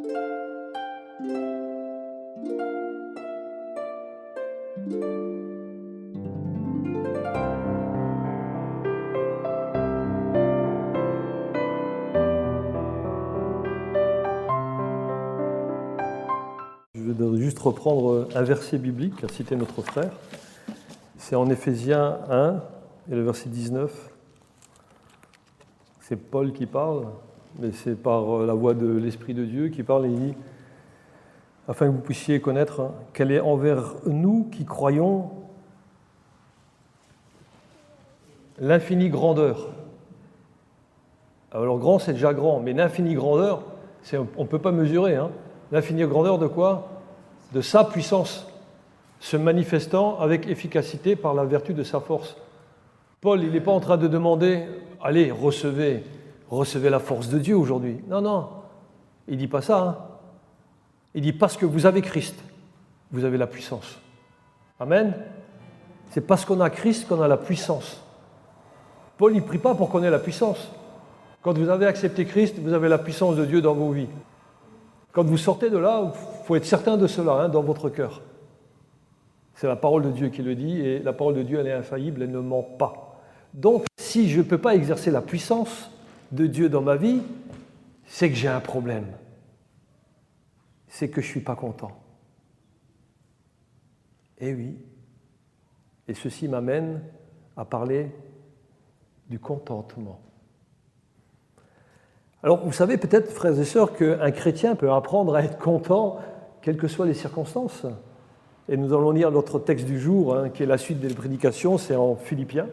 Je vais juste reprendre un verset biblique qu'a cité notre frère. C'est en Éphésiens 1 et le verset 19. C'est Paul qui parle, mais c'est par la voix de l'Esprit de Dieu qui parle et il dit « Afin que vous puissiez connaître quelle est envers nous qui croyons l'infinie grandeur. » Alors grand, c'est déjà grand, mais l'infinie grandeur, on ne peut pas mesurer. L'infinie grandeur de quoi ? De sa puissance, se manifestant avec efficacité par la vertu de sa force. Paul, il n'est pas en train de demander « Allez, recevez la force de Dieu aujourd'hui. » Non, il ne dit pas ça. Il dit « Parce que vous avez Christ, vous avez la puissance. » Amen. C'est parce qu'on a Christ qu'on a la puissance. Paul, il ne prie pas pour qu'on ait la puissance. Quand vous avez accepté Christ, vous avez la puissance de Dieu dans vos vies. Quand vous sortez de là, il faut être certain de cela dans votre cœur. C'est la parole de Dieu qui le dit, et la parole de Dieu, elle est infaillible, elle ne ment pas. Donc, si je ne peux pas exercer la puissance de Dieu dans ma vie, c'est que j'ai un problème. C'est que je ne suis pas content. Eh oui. Et ceci m'amène à parler du contentement. Alors, vous savez peut-être, frères et sœurs, qu'un chrétien peut apprendre à être content, quelles que soient les circonstances. Et nous allons lire notre texte du jour, qui est la suite des prédications, c'est en Philippiens.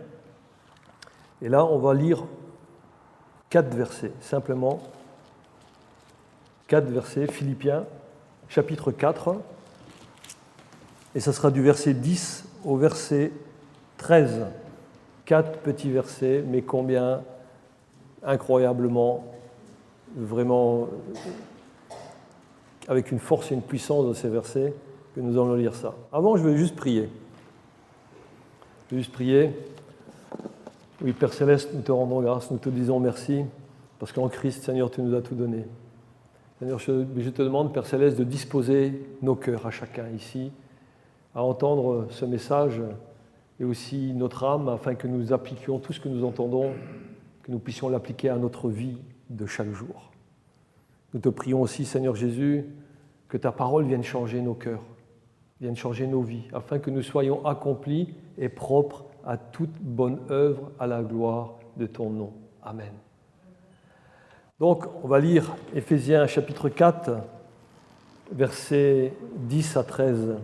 Et là, on va lire 4 versets, simplement 4 versets, Philippiens, chapitre 4. Et ça sera du verset 10 au verset 13. 4 petits versets, mais combien incroyablement, vraiment, avec une force et une puissance dans ces versets, que nous allons lire ça. Avant, je vais juste prier. Je vais juste prier. Oui, Père Céleste, nous te rendons grâce, nous te disons merci, parce qu'en Christ, Seigneur, tu nous as tout donné. Seigneur, je te demande, Père Céleste, de disposer nos cœurs à chacun ici, à entendre ce message, et aussi notre âme, afin que nous appliquions tout ce que nous entendons, que nous puissions l'appliquer à notre vie de chaque jour. Nous te prions aussi, Seigneur Jésus, que ta parole vienne changer nos cœurs, vienne changer nos vies, afin que nous soyons accomplis et propres à toute bonne œuvre à la gloire de ton nom. Amen. Donc, on va lire Éphésiens chapitre 4, versets 10 à 13.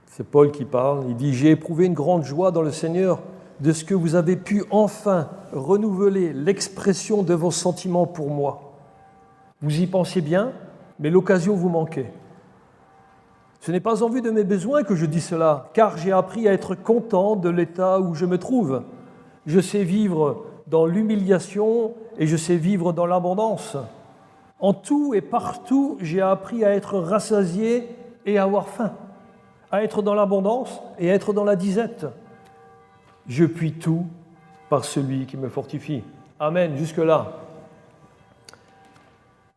C'est Paul qui parle. Il dit « J'ai éprouvé une grande joie dans le Seigneur de ce que vous avez pu enfin renouveler l'expression de vos sentiments pour moi. Vous y pensiez bien, mais l'occasion vous manquait. Ce n'est pas en vue de mes besoins que je dis cela, car j'ai appris à être content de l'état où je me trouve. Je sais vivre dans l'humiliation et je sais vivre dans l'abondance. En tout et partout, j'ai appris à être rassasié et à avoir faim, à être dans l'abondance et à être dans la disette. Je puis tout par celui qui me fortifie. » Amen, jusque-là.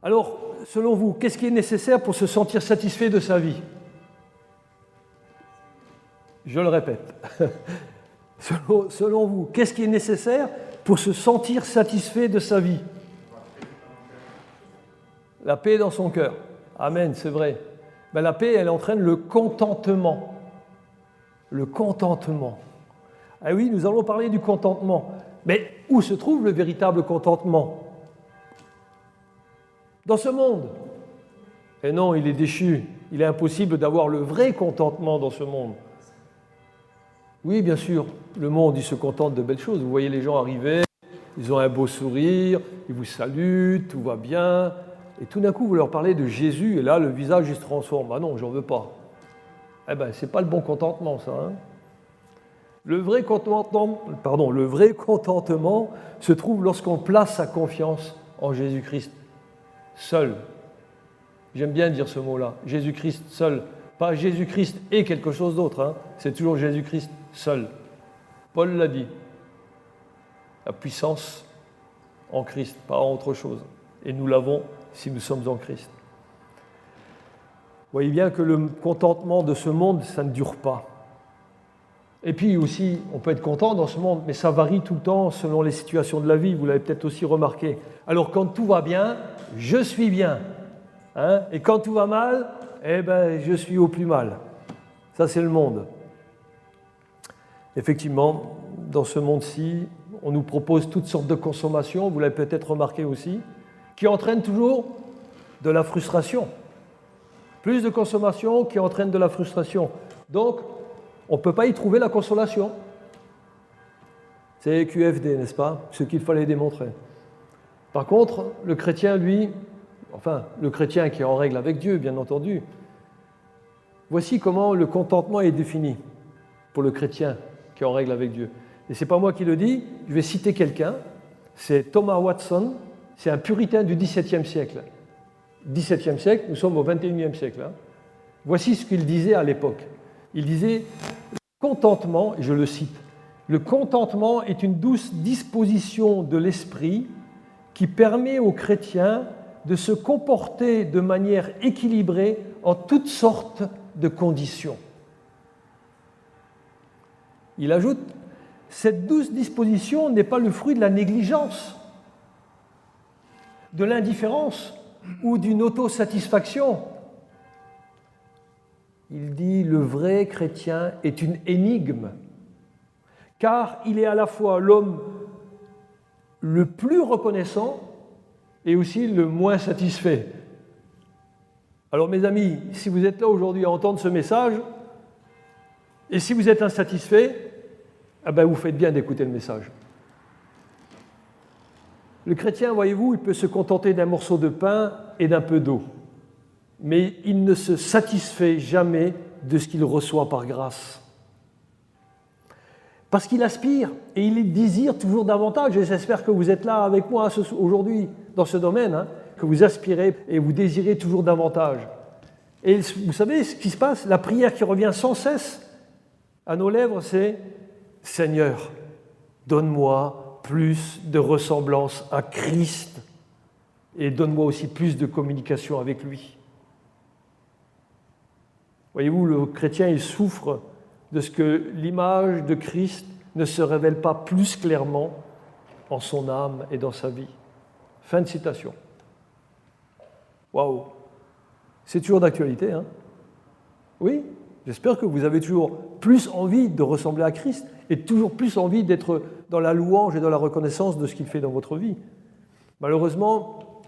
Alors, selon vous, qu'est-ce qui est nécessaire pour se sentir satisfait de sa vie ? Je le répète. Selon vous, qu'est-ce qui est nécessaire pour se sentir satisfait de sa vie ? La paix dans son cœur. Amen, c'est vrai. Mais la paix, elle entraîne le contentement. Le contentement. Ah oui, nous allons parler du contentement. Mais où se trouve le véritable contentement ? Dans ce monde. Et non, il est déchu. Il est impossible d'avoir le vrai contentement dans ce monde. Oui, bien sûr, le monde, il se contente de belles choses. Vous voyez les gens arriver, ils ont un beau sourire, ils vous saluent, tout va bien. Et tout d'un coup, vous leur parlez de Jésus, et là, le visage, il se transforme. Ah non, j'en veux pas. Eh bien, c'est pas le bon contentement, ça. Le vrai contentement se trouve lorsqu'on place sa confiance en Jésus-Christ seul. J'aime bien dire ce mot-là, Jésus-Christ seul. Pas Jésus-Christ et quelque chose d'autre, c'est toujours Jésus-Christ seul. Paul l'a dit. La puissance en Christ, pas en autre chose. Et nous l'avons si nous sommes en Christ. Vous voyez bien que le contentement de ce monde, ça ne dure pas. Et puis aussi, on peut être content dans ce monde, mais ça varie tout le temps selon les situations de la vie, vous l'avez peut-être aussi remarqué. Alors quand tout va bien, je suis bien. Hein, et quand tout va mal, eh ben, je suis au plus mal. Ça, c'est le monde. Effectivement, dans ce monde-ci, on nous propose toutes sortes de consommations, vous l'avez peut-être remarqué aussi, qui entraînent toujours de la frustration. Plus de consommation qui entraîne de la frustration. Donc, on ne peut pas y trouver la consolation. C'est QFD, n'est-ce pas? Ce qu'il fallait démontrer. Par contre, le chrétien, lui, enfin, le chrétien qui est en règle avec Dieu, bien entendu, voici comment le contentement est défini pour le chrétien qui est en règle avec Dieu. Et ce n'est pas moi qui le dis, je vais citer quelqu'un, c'est Thomas Watson, c'est un puritain du XVIIe siècle. XVIIe siècle, nous sommes au XXIe siècle. Hein. Voici ce qu'il disait à l'époque. Il disait « Le contentement, et je le cite, le contentement est une douce disposition de l'esprit qui permet aux chrétiens de se comporter de manière équilibrée en toutes sortes de conditions. » Il ajoute « Cette douce disposition n'est pas le fruit de la négligence, de l'indifférence ou d'une autosatisfaction. » Il dit « Le vrai chrétien est une énigme, car il est à la fois l'homme le plus reconnaissant et aussi le moins satisfait. » Alors mes amis, si vous êtes là aujourd'hui à entendre ce message, et si vous êtes insatisfait, eh ben vous faites bien d'écouter le message. Le chrétien, voyez-vous, il peut se contenter d'un morceau de pain et d'un peu d'eau, mais il ne se satisfait jamais de ce qu'il reçoit par grâce. Parce qu'il aspire et il désire toujours davantage, et j'espère que vous êtes là avec moi aujourd'hui dans ce domaine, hein, que vous aspirez et vous désirez toujours davantage. Et vous savez ce qui se passe? La prière qui revient sans cesse à nos lèvres, c'est « Seigneur, donne-moi plus de ressemblance à Christ et donne-moi aussi plus de communication avec lui. » Voyez-vous, le chrétien, il souffre de ce que l'image de Christ ne se révèle pas plus clairement en son âme et dans sa vie. Fin de citation. Waouh! C'est toujours d'actualité, hein? Oui, j'espère que vous avez toujours plus envie de ressembler à Christ et toujours plus envie d'être dans la louange et dans la reconnaissance de ce qu'il fait dans votre vie. Malheureusement,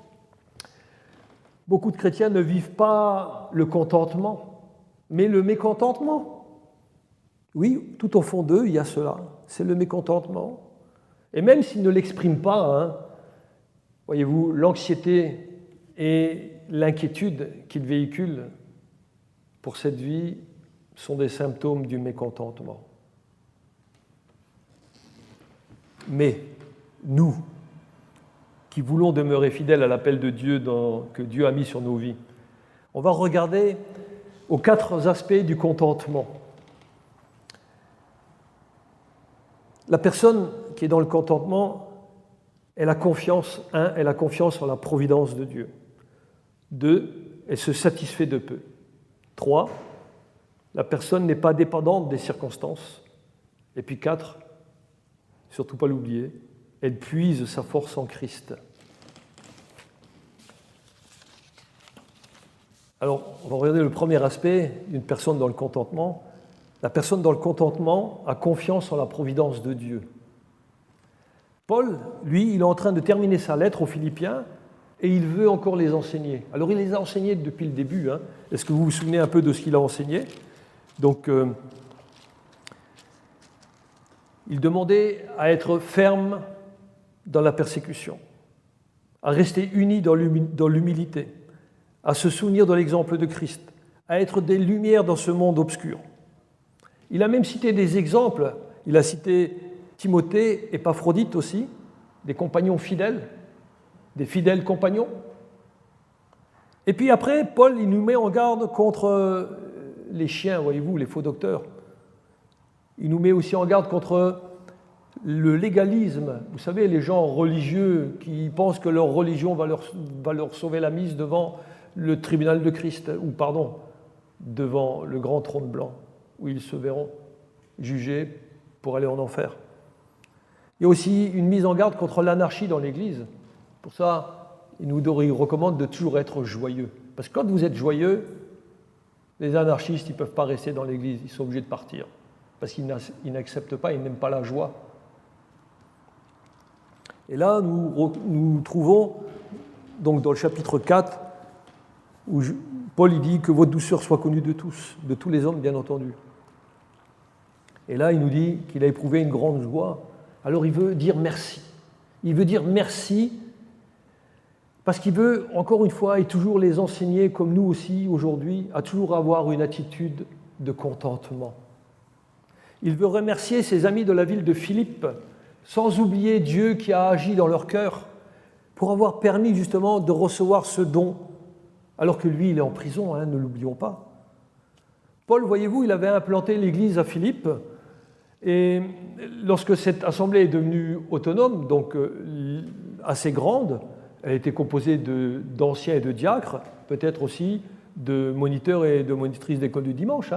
beaucoup de chrétiens ne vivent pas le contentement, mais le mécontentement. Oui, tout au fond d'eux, il y a cela, c'est le mécontentement. Et même s'ils ne l'expriment pas, hein, voyez-vous, l'anxiété et l'inquiétude qu'ils véhiculent pour cette vie sont des symptômes du mécontentement. Mais nous, qui voulons demeurer fidèles à l'appel de Dieu que Dieu a mis sur nos vies, on va regarder aux 4 aspects du contentement. La personne qui est dans le contentement, elle a confiance, elle a confiance en la providence de Dieu. 2, elle se satisfait de peu. 3, la personne n'est pas dépendante des circonstances. Et puis 4, surtout pas l'oublier, elle puise sa force en Christ. Alors, on va regarder le premier aspect d'une personne dans le contentement. La personne dans le contentement a confiance en la providence de Dieu. Paul, lui, il est en train de terminer sa lettre aux Philippiens et il veut encore les enseigner. Alors, il les a enseignés depuis le début. Hein. Est-ce que vous vous souvenez un peu de ce qu'il a enseigné? Donc, il demandait à être ferme dans la persécution, à rester unis dans l'humilité, à se souvenir de l'exemple de Christ, à être des lumières dans ce monde obscur. Il a même cité des exemples. Il a cité Timothée et Épaphrodite aussi, des compagnons fidèles, des fidèles compagnons. Et puis après, Paul, il nous met en garde contre les chiens, voyez-vous, les faux docteurs. Il nous met aussi en garde contre le légalisme. Vous savez, les gens religieux qui pensent que leur religion va leur sauver la mise devant le tribunal de Christ, ou pardon, devant le grand trône blanc, où ils se verront jugés pour aller en enfer. Il y a aussi une mise en garde contre l'anarchie dans l'Église. Pour ça, il nous recommande de toujours être joyeux. Parce que quand vous êtes joyeux, les anarchistes, ils ne peuvent pas rester dans l'Église, ils sont obligés de partir. Parce qu'ils n'acceptent pas, ils n'aiment pas la joie. Et là, nous trouvons, donc dans le chapitre 4, où Paul il dit que votre douceur soit connue de tous les hommes, bien entendu. Et là, il nous dit qu'il a éprouvé une grande joie. Alors il veut dire merci. Il veut dire merci parce qu'il veut, encore une fois, et toujours les enseigner, comme nous aussi aujourd'hui, à toujours avoir une attitude de contentement. Il veut remercier ses amis de la ville de Philippe, sans oublier Dieu qui a agi dans leur cœur, pour avoir permis justement de recevoir ce don, alors que lui, il est en prison, ne l'oublions pas. Paul, voyez-vous, il avait implanté l'église à Philippe, et lorsque cette assemblée est devenue autonome, donc assez grande, elle était composée d'anciens et de diacres, peut-être aussi de moniteurs et de monitrices d'école du dimanche.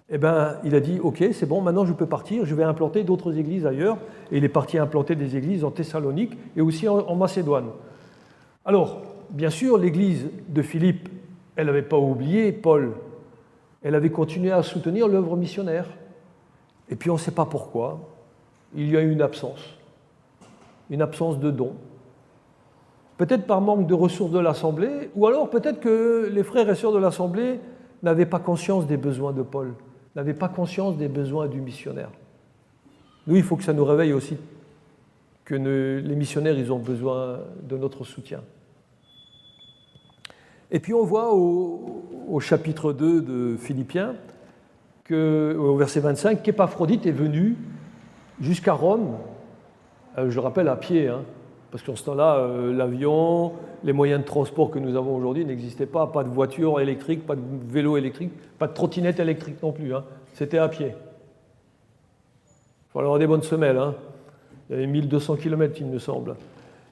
Eh bien, il a dit, ok, c'est bon, maintenant je peux partir, je vais implanter d'autres églises ailleurs. Et il est parti implanter des églises en Thessalonique et aussi en Macédoine. Alors, bien sûr, l'église de Philippe, elle n'avait pas oublié Paul. Elle avait continué à soutenir l'œuvre missionnaire. Et puis on ne sait pas pourquoi, il y a eu une absence de dons. Peut-être par manque de ressources de l'Assemblée, ou alors peut-être que les frères et sœurs de l'Assemblée n'avaient pas conscience des besoins de Paul, n'avaient pas conscience des besoins du missionnaire. Nous, il faut que ça nous réveille aussi, que les missionnaires, ils ont besoin de notre soutien. Et puis on voit au chapitre 2 de Philippiens, au verset 25, qu'Épaphrodite est venu jusqu'à Rome, je le rappelle à pied, parce qu'en ce temps-là, l'avion, les moyens de transport que nous avons aujourd'hui n'existaient pas de voiture électrique, pas de vélo électrique, pas de trottinette électrique non plus, c'était à pied. Il fallait avoir des bonnes semelles, il y avait 1200 km, il me semble.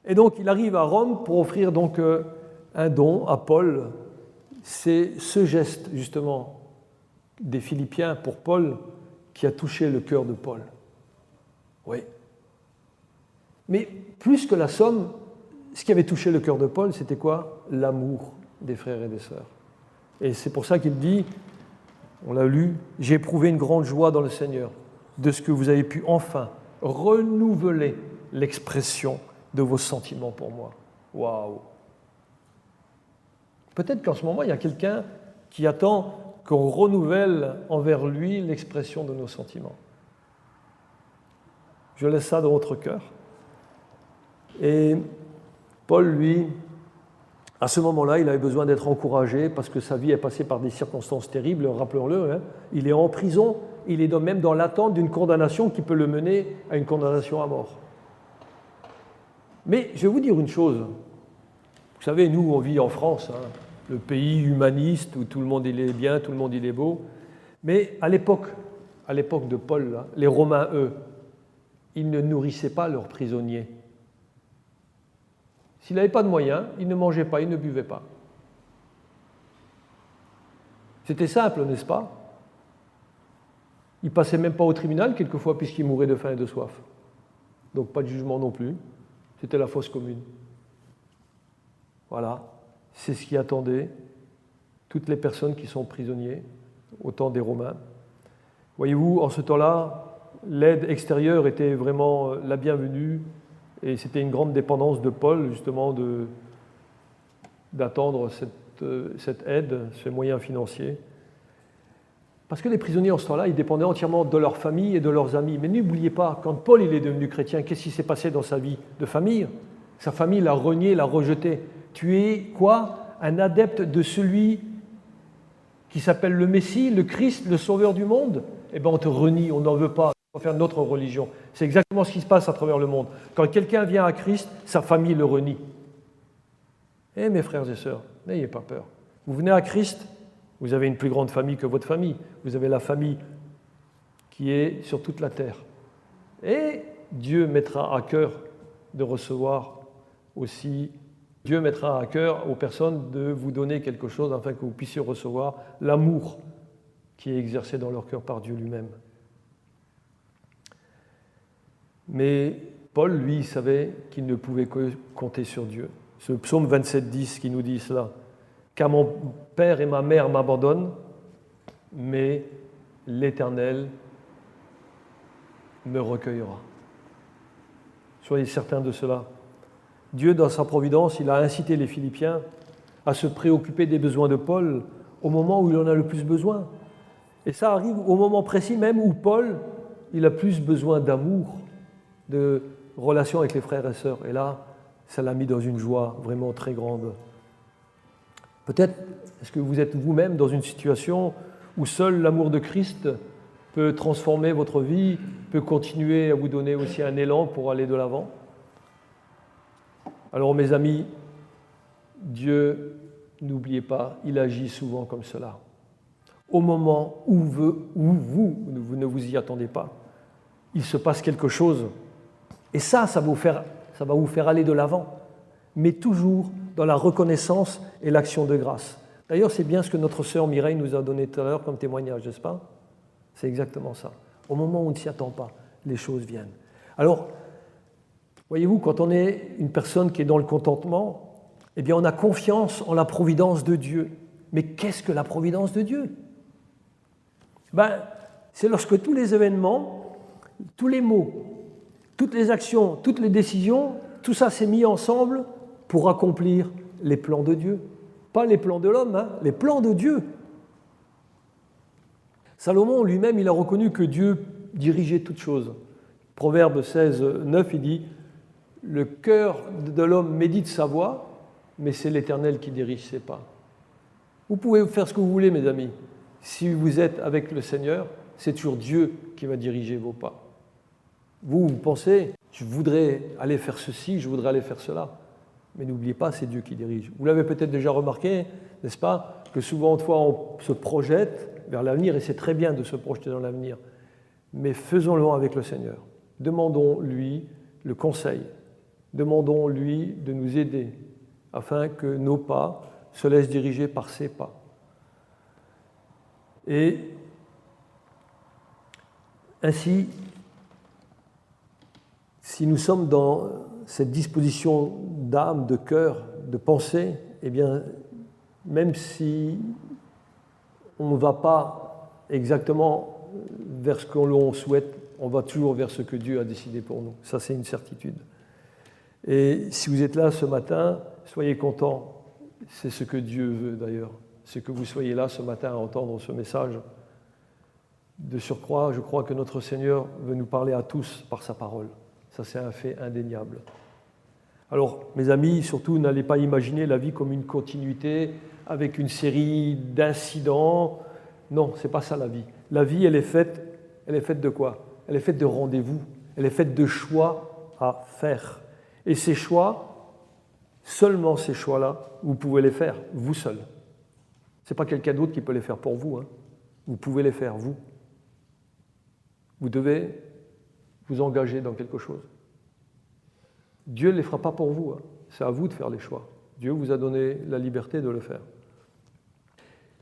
Et donc il arrive à Rome pour offrir donc un don à Paul. C'est ce geste, justement, des Philippiens pour Paul qui a touché le cœur de Paul. Oui. Mais plus que la somme, ce qui avait touché le cœur de Paul, c'était quoi? L'amour des frères et des sœurs. Et c'est pour ça qu'il dit, on l'a lu, « J'ai éprouvé une grande joie dans le Seigneur de ce que vous avez pu enfin renouveler l'expression de vos sentiments pour moi. » Waouh! Peut-être qu'en ce moment, il y a quelqu'un qui attend qu'on renouvelle envers lui l'expression de nos sentiments. Je laisse ça dans votre cœur. Et Paul, lui, à ce moment-là, il avait besoin d'être encouragé parce que sa vie est passée par des circonstances terribles, rappelons-le. Il est en prison, il est même dans l'attente d'une condamnation qui peut le mener à une condamnation à mort. Mais je vais vous dire une chose. Vous savez, nous, on vit en France, le pays humaniste où tout le monde il est bien, tout le monde il est beau. Mais à l'époque de Paul, les Romains, eux, ils ne nourrissaient pas leurs prisonniers. S'il n'avait pas de moyens, il ne mangeait pas, il ne buvait pas. C'était simple, n'est-ce pas? Il ne passait même pas au tribunal, quelquefois, puisqu'il mourait de faim et de soif. Donc pas de jugement non plus. C'était la fosse commune. Voilà. C'est ce qui attendait toutes les personnes qui sont prisonniers au temps des Romains. Voyez-vous, en ce temps-là, l'aide extérieure était vraiment la bienvenue. Et c'était une grande dépendance de Paul, justement, d'attendre cette aide, ces moyens financiers. Parce que les prisonniers, en ce temps-là, ils dépendaient entièrement de leur famille et de leurs amis. Mais n'oubliez pas, quand Paul il est devenu chrétien, qu'est-ce qui s'est passé dans sa vie de famille? Sa famille l'a renié, l'a rejeté. Tu es quoi? Un adepte de celui qui s'appelle le Messie, le Christ, le Sauveur du monde? Eh bien, on te renie, on n'en veut pas. On va faire notre religion. C'est exactement ce qui se passe à travers le monde. Quand quelqu'un vient à Christ, sa famille le renie. Eh mes frères et sœurs, n'ayez pas peur. Vous venez à Christ, vous avez une plus grande famille que votre famille. Vous avez la famille qui est sur toute la terre. Et Dieu mettra à cœur de recevoir aussi, Dieu mettra à cœur aux personnes de vous donner quelque chose afin que vous puissiez recevoir l'amour qui est exercé dans leur cœur par Dieu lui-même. Mais Paul, lui, savait qu'il ne pouvait que compter sur Dieu. Ce psaume 27,10 qui nous dit cela. « Car mon père et ma mère m'abandonnent, mais l'Éternel me recueillera. » Soyez certains de cela. Dieu, dans sa providence, il a incité les Philippiens à se préoccuper des besoins de Paul au moment où il en a le plus besoin. Et ça arrive au moment précis même où Paul, il a plus besoin d'amour, de relation avec les frères et sœurs. Et là, ça l'a mis dans une joie vraiment très grande. Peut-être, est-ce que vous êtes vous-même dans une situation où seul l'amour de Christ peut transformer votre vie, peut continuer à vous donner aussi un élan pour aller de l'avant? Alors mes amis, Dieu, n'oubliez pas, il agit souvent comme cela. Au moment où vous ne vous y attendez pas, il se passe quelque chose. Et ça va vous faire aller de l'avant, mais toujours dans la reconnaissance et l'action de grâce. D'ailleurs, c'est bien ce que notre sœur Mireille nous a donné tout à l'heure comme témoignage, n'est-ce pas? C'est exactement ça. Au moment où on ne s'y attend pas, les choses viennent. Alors, voyez-vous, quand on est une personne qui est dans le contentement, eh bien, on a confiance en la providence de Dieu. Mais qu'est-ce que la providence de Dieu? C'est lorsque tous les événements, tous les mots, toutes les actions, toutes les décisions, tout ça s'est mis ensemble pour accomplir les plans de Dieu. Pas les plans de l'homme, les plans de Dieu. Salomon lui-même, il a reconnu que Dieu dirigeait toutes choses. Proverbe 16, 9, il dit « Le cœur de l'homme médite sa voie, mais c'est l'Éternel qui dirige ses pas. » Vous pouvez faire ce que vous voulez, mes amis. Si vous êtes avec le Seigneur, c'est toujours Dieu qui va diriger vos pas. Vous pensez, je voudrais aller faire ceci, je voudrais aller faire cela. Mais n'oubliez pas, c'est Dieu qui dirige. Vous l'avez peut-être déjà remarqué, n'est-ce pas, que souvent, on se projette vers l'avenir, et c'est très bien de se projeter dans l'avenir. Mais faisons-le avec le Seigneur. Demandons-lui le conseil. Demandons-lui de nous aider, afin que nos pas se laissent diriger par ses pas. Et ainsi, si nous sommes dans cette disposition d'âme, de cœur, de pensée, eh bien, même si on ne va pas exactement vers ce que l'on souhaite, on va toujours vers ce que Dieu a décidé pour nous. Ça, c'est une certitude. Et si vous êtes là ce matin, soyez contents. C'est ce que Dieu veut d'ailleurs. C'est que vous soyez là ce matin à entendre ce message. De surcroît, je crois que notre Seigneur veut nous parler à tous par sa parole. Ça, c'est un fait indéniable. Alors, mes amis, surtout, n'allez pas imaginer la vie comme une continuité avec une série d'incidents. Non, ce n'est pas ça la vie. La vie, elle est faite de quoi? Elle est faite de rendez-vous. Elle est faite de choix à faire. Et ces choix, seulement ces choix-là, vous pouvez les faire, vous seul. Ce n'est pas quelqu'un d'autre qui peut les faire pour vous. Vous pouvez les faire, vous. Vous devez vous engager dans quelque chose. Dieu ne les fera pas pour vous. C'est à vous de faire les choix. Dieu vous a donné la liberté de le faire.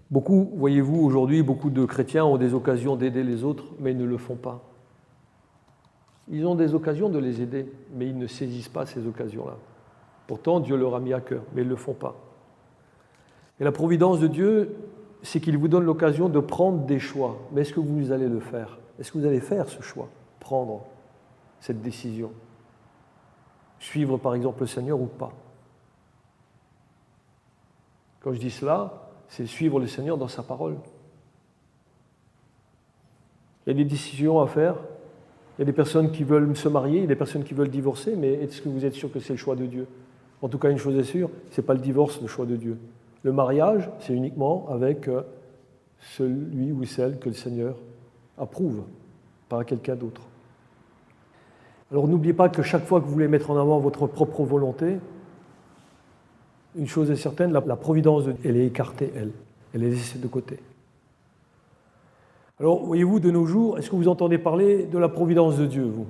Beaucoup, voyez-vous, aujourd'hui, beaucoup de chrétiens ont des occasions d'aider les autres, mais ils ne le font pas. Ils ont des occasions de les aider, mais ils ne saisissent pas ces occasions-là. Pourtant, Dieu leur a mis à cœur, mais ils ne le font pas. Et la providence de Dieu, c'est qu'il vous donne l'occasion de prendre des choix. Mais est-ce que vous allez le faire? Est-ce que vous allez faire ce choix? Prendre cette décision? Suivre par exemple le Seigneur ou pas? Quand je dis cela, c'est suivre le Seigneur dans sa parole. Il y a des décisions à faire. Il y a des personnes qui veulent se marier, il y a des personnes qui veulent divorcer, mais est-ce que vous êtes sûr que c'est le choix de Dieu? En tout cas, une chose est sûre, ce n'est pas le divorce le choix de Dieu. Le mariage, c'est uniquement avec celui ou celle que le Seigneur approuve, pas quelqu'un d'autre. Alors n'oubliez pas que chaque fois que vous voulez mettre en avant votre propre volonté, une chose est certaine, la providence de Dieu, elle est écartée, elle est laissée de côté. Alors, voyez-vous, de nos jours, est-ce que vous entendez parler de la providence de Dieu, vous?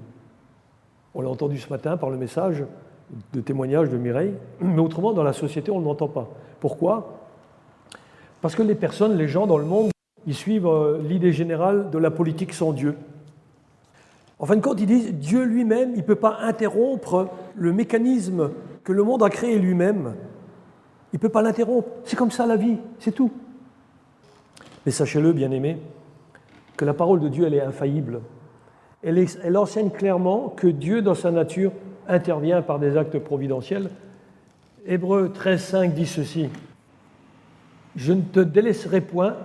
On l'a entendu ce matin par le message de témoignage de Mireille, mais autrement, dans la société, on ne l'entend pas. Pourquoi ? Parce que les personnes, les gens dans le monde, ils suivent l'idée générale de la politique sans Dieu. En fin de compte, ils disent Dieu lui-même, il ne peut pas interrompre le mécanisme que le monde a créé lui-même. Il ne peut pas l'interrompre. C'est comme ça la vie, c'est tout. Mais sachez-le, bien-aimés, que la parole de Dieu, elle est infaillible. Elle enseigne clairement que Dieu, dans sa nature, intervient par des actes providentiels. Hébreux 13,5 dit ceci. « Je ne te délaisserai point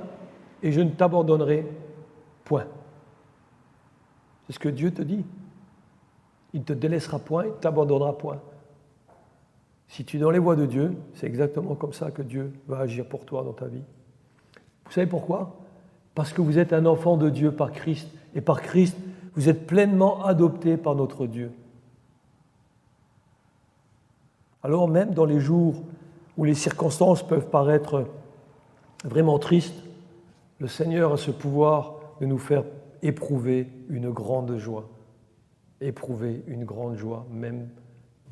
et je ne t'abandonnerai point. » C'est ce que Dieu te dit. Il ne te délaissera point, il ne t'abandonnera point. Si tu es dans les voies de Dieu, c'est exactement comme ça que Dieu va agir pour toi dans ta vie. Vous savez pourquoi ? Parce que vous êtes un enfant de Dieu par Christ. Et par Christ, vous êtes pleinement adopté par notre Dieu. Alors même dans les jours où les circonstances peuvent paraître vraiment tristes, le Seigneur a ce pouvoir de nous faire éprouver une grande joie. Éprouver une grande joie, même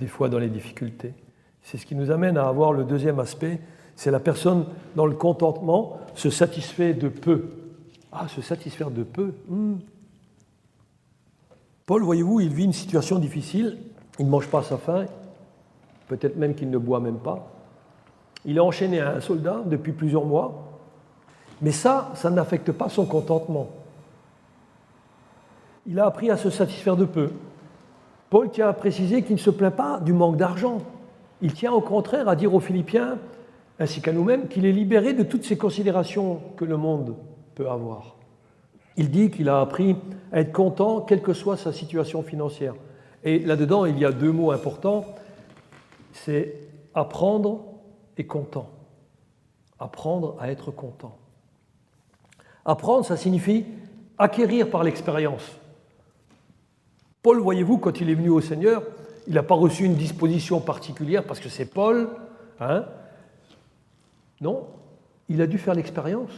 des fois dans les difficultés. C'est ce qui nous amène à avoir le deuxième aspect, c'est la personne dans le contentement se satisfait de peu. Ah, se satisfaire de peu. Paul, voyez-vous, il vit une situation difficile, il ne mange pas à sa faim, peut-être même qu'il ne boit même pas. Il est enchaîné à un soldat depuis plusieurs mois, mais ça n'affecte pas son contentement. Il a appris à se satisfaire de peu. Paul tient à préciser qu'il ne se plaint pas du manque d'argent. Il tient au contraire à dire aux Philippiens, ainsi qu'à nous-mêmes, qu'il est libéré de toutes ces considérations que le monde peut avoir. Il dit qu'il a appris à être content, quelle que soit sa situation financière. Et là-dedans, il y a deux mots importants, c'est apprendre et content. Apprendre à être content. Apprendre, ça signifie acquérir par l'expérience. Paul, voyez-vous, quand il est venu au Seigneur, il n'a pas reçu une disposition particulière parce que c'est Paul. Non, il a dû faire l'expérience.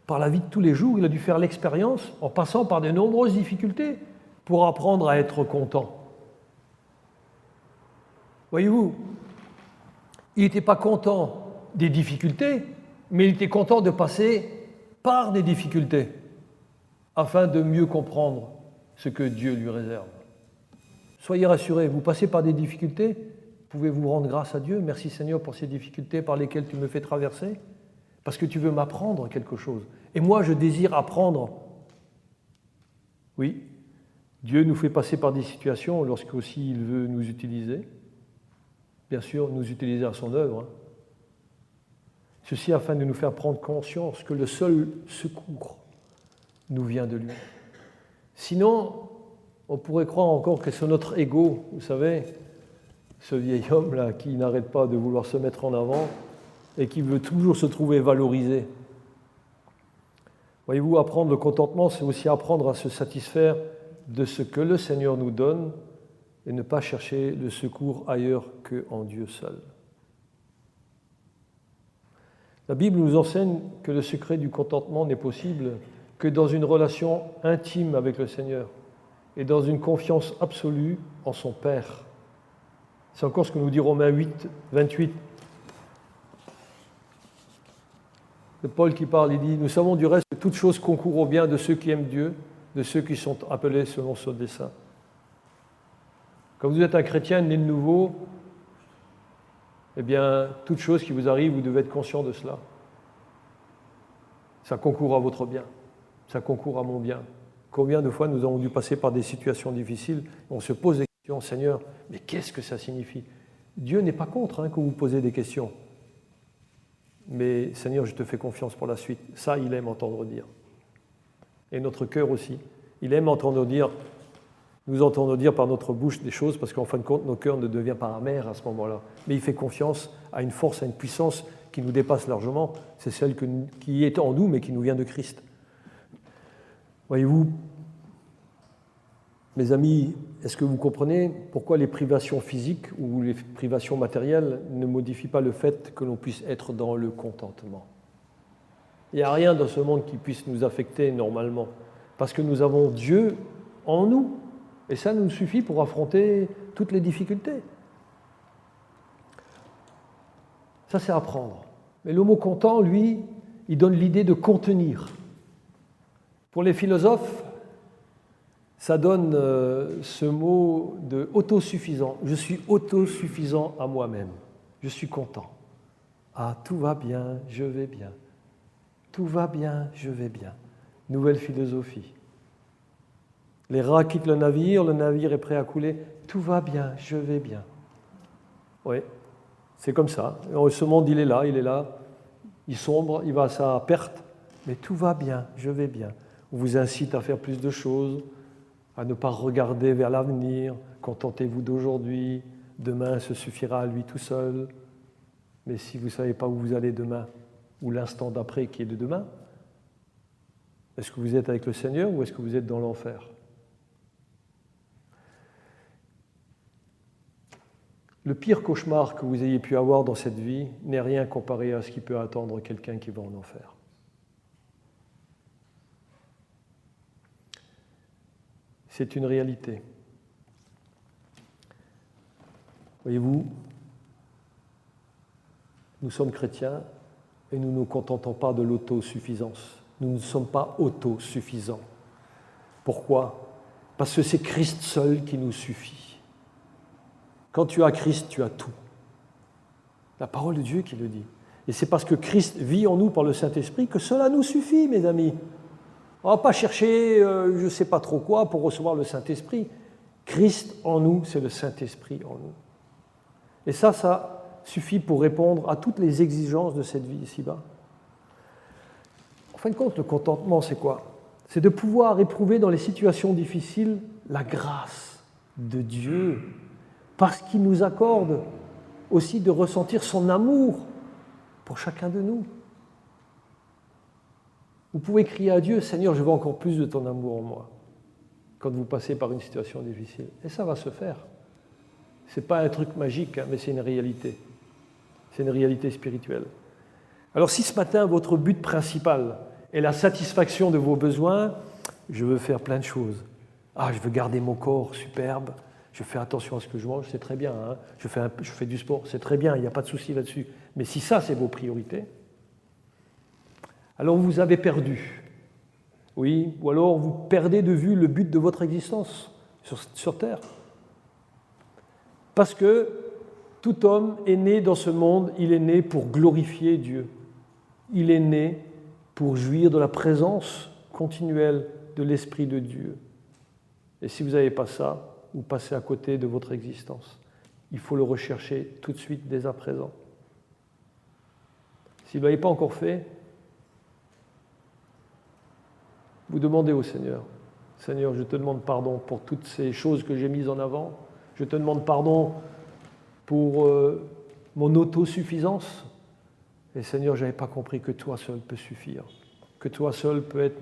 Par la vie de tous les jours, il a dû faire l'expérience en passant par de nombreuses difficultés pour apprendre à être content. Voyez-vous, il n'était pas content des difficultés, mais il était content de passer par des difficultés afin de mieux comprendre ce que Dieu lui réserve. Soyez rassurés, vous passez par des difficultés, pouvez-vous rendre grâce à Dieu. Merci Seigneur pour ces difficultés par lesquelles tu me fais traverser, parce que tu veux m'apprendre quelque chose. Et moi, je désire apprendre. Oui, Dieu nous fait passer par des situations lorsque aussi il veut nous utiliser. Bien sûr, nous utiliser à son œuvre. Ceci afin de nous faire prendre conscience que le seul secours nous vient de lui. Sinon, on pourrait croire encore que c'est notre ego, vous savez, ce vieil homme-là qui n'arrête pas de vouloir se mettre en avant et qui veut toujours se trouver valorisé. Voyez-vous, apprendre le contentement, c'est aussi apprendre à se satisfaire de ce que le Seigneur nous donne et ne pas chercher le secours ailleurs qu'en Dieu seul. La Bible nous enseigne que le secret du contentement n'est possible que dans une relation intime avec le Seigneur et dans une confiance absolue en son Père. C'est encore ce que nous dit Romains 8, 28. C'est Paul qui parle, il dit « Nous savons du reste que toute chose concourt au bien de ceux qui aiment Dieu, de ceux qui sont appelés selon son dessein. » Quand vous êtes un chrétien né de nouveau, eh bien, toute chose qui vous arrive, vous devez être conscient de cela. Ça concourt à votre bien, ça concourt à mon bien. Combien de fois nous avons dû passer par des situations difficiles, on se pose des questions, Seigneur, mais qu'est-ce que ça signifie ? Dieu n'est pas contre que vous posez des questions. Mais Seigneur, je te fais confiance pour la suite. Ça, il aime entendre dire. Et notre cœur aussi. Il aime entendre dire, nous entendre dire par notre bouche des choses, parce qu'en fin de compte, nos cœurs ne deviennent pas amers à ce moment-là. Mais il fait confiance à une force, à une puissance qui nous dépasse largement. C'est celle qui est en nous, mais qui nous vient de Christ. Voyez-vous, mes amis, est-ce que vous comprenez pourquoi les privations physiques ou les privations matérielles ne modifient pas le fait que l'on puisse être dans le contentement ? Il n'y a rien dans ce monde qui puisse nous affecter normalement, parce que nous avons Dieu en nous. Et ça nous suffit pour affronter toutes les difficultés. Ça, c'est apprendre. Mais le mot content, lui, il donne l'idée de contenir. Pour les philosophes, ça donne ce mot de autosuffisant. Je suis autosuffisant à moi-même. Je suis content. Ah, tout va bien, je vais bien. Tout va bien, je vais bien. Nouvelle philosophie. Les rats quittent le navire est prêt à couler. Tout va bien, je vais bien. Oui, c'est comme ça. Ce monde, il est là, il sombre, il va à sa perte, mais tout va bien, je vais bien. On vous incite à faire plus de choses, à ne pas regarder vers l'avenir, contentez-vous d'aujourd'hui, demain se suffira à lui tout seul. Mais si vous ne savez pas où vous allez demain, ou l'instant d'après qui est de demain, est-ce que vous êtes avec le Seigneur ou est-ce que vous êtes dans l'enfer ? Le pire cauchemar que vous ayez pu avoir dans cette vie n'est rien comparé à ce qui peut attendre quelqu'un qui va en enfer. C'est une réalité. Voyez-vous, nous sommes chrétiens et nous ne nous contentons pas de l'autosuffisance. Nous ne sommes pas autosuffisants. Pourquoi ? Parce que c'est Christ seul qui nous suffit. Quand tu as Christ, tu as tout. La parole de Dieu qui le dit. Et c'est parce que Christ vit en nous par le Saint-Esprit que cela nous suffit, mes amis. On ne va pas chercher je ne sais pas trop quoi pour recevoir le Saint-Esprit. Christ en nous, c'est le Saint-Esprit en nous. Et ça suffit pour répondre à toutes les exigences de cette vie ici-bas. En fin de compte, le contentement, c'est quoi ? C'est de pouvoir éprouver dans les situations difficiles la grâce de Dieu, parce qu'il nous accorde aussi de ressentir son amour pour chacun de nous. Vous pouvez crier à Dieu, « Seigneur, je veux encore plus de ton amour en moi », quand vous passez par une situation difficile. Et ça va se faire. Ce n'est pas un truc magique, mais c'est une réalité. C'est une réalité spirituelle. Alors si ce matin, votre but principal est la satisfaction de vos besoins, je veux faire plein de choses. Ah, je veux garder mon corps superbe, je fais attention à ce que je mange, c'est très bien. Hein. Je fais du sport, c'est très bien, il n'y a pas de souci là-dessus. Mais si ça, c'est vos priorités, alors vous avez perdu. Oui, ou alors vous perdez de vue le but de votre existence sur Terre. Parce que tout homme est né dans ce monde, il est né pour glorifier Dieu. Il est né pour jouir de la présence continuelle de l'Esprit de Dieu. Et si vous n'avez pas ça, vous passez à côté de votre existence. Il faut le rechercher tout de suite, dès à présent. Si vous ne l'avez pas encore fait, vous demandez au Seigneur, « Seigneur, je te demande pardon pour toutes ces choses que j'ai mises en avant. Je te demande pardon pour mon autosuffisance. Et Seigneur, je n'avais pas compris que toi seul peux suffire, que toi seul peux être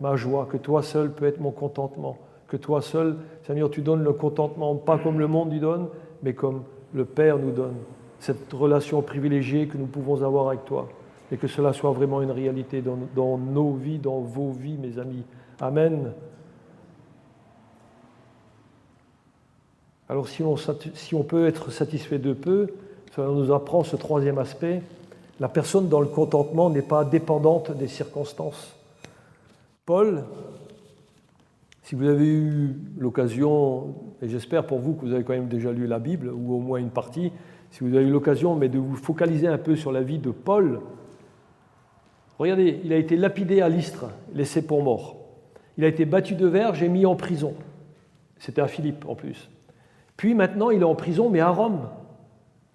ma joie, que toi seul peux être mon contentement, que toi seul, Seigneur, tu donnes le contentement, pas comme le monde lui donne, mais comme le Père nous donne, cette relation privilégiée que nous pouvons avoir avec toi, et que cela soit vraiment une réalité dans nos vies, dans vos vies, mes amis. Amen. Alors si on peut être satisfait de peu, ça nous apprend ce troisième aspect. La personne dans le contentement n'est pas dépendante des circonstances. Paul, si vous avez eu l'occasion, et j'espère pour vous que vous avez quand même déjà lu la Bible, ou au moins une partie, si vous avez eu l'occasion, mais de vous focaliser un peu sur la vie de Paul, regardez, il a été lapidé à Lystre, laissé pour mort. Il a été battu de verge et mis en prison. C'était à Philippe en plus. Puis maintenant, il est en prison, mais à Rome,